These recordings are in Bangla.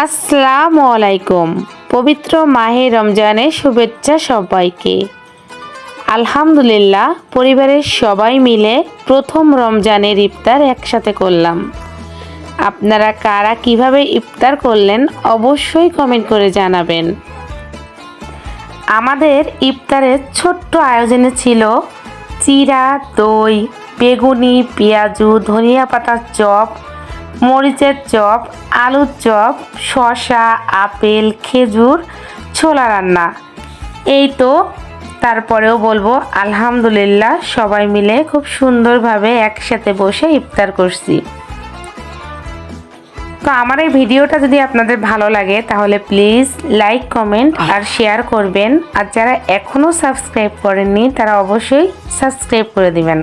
আসসালামু আলাইকুম। পবিত্র মাহে রমজানের শুভেচ্ছা সবাইকে। আলহামদুলিল্লাহ, পরিবারের সবাই মিলে প্রথম রমজানের ইফতার একসাথে করলাম। আপনারা কারা কিভাবে ইফতার করলেন অবশ্যই কমেন্ট করে জানাবেন। আমাদের ইফতারের ছোট্ট আয়োজনে ছিল চিড়া, দই, বেগুনি, পেঁয়াজু, ধনিয়া পাতার চপ, মরিচের চপ, আলুর চপ, শসা, আপেল, খেজুর, ছোলা রান্না। এই তো, তারপরেও বলবো আলহামদুলিল্লাহ, সবাই মিলে খুব সুন্দরভাবে একসাথে বসে ইফতার করছি। তো আমার এই ভিডিওটা যদি আপনাদের ভালো লাগে তাহলে প্লিজ লাইক, কমেন্ট আর শেয়ার করবেন। আর যারা এখনও সাবস্ক্রাইব করেননি তারা অবশ্যই সাবস্ক্রাইব করে দিবেন।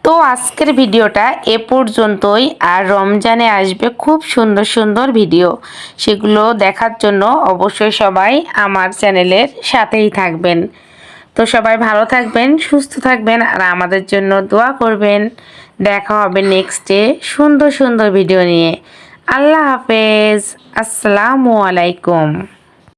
তো আজকের ভিডিওটা এ পর্যন্তই। আর রমজানে আসবে খুব সুন্দর সুন্দর ভিডিও, সেগুলো দেখার জন্য অবশ্যই সবাই আমার চ্যানেলের সাথেই থাকবেন। তো সবাই ভালো থাকবেন, সুস্থ থাকবেন আর আমাদের জন্য দোয়া করবেন। দেখা হবে নেক্সটে সুন্দর সুন্দর ভিডিও নিয়ে। আল্লাহ হাফেজ। আসসালামু আলাইকুম।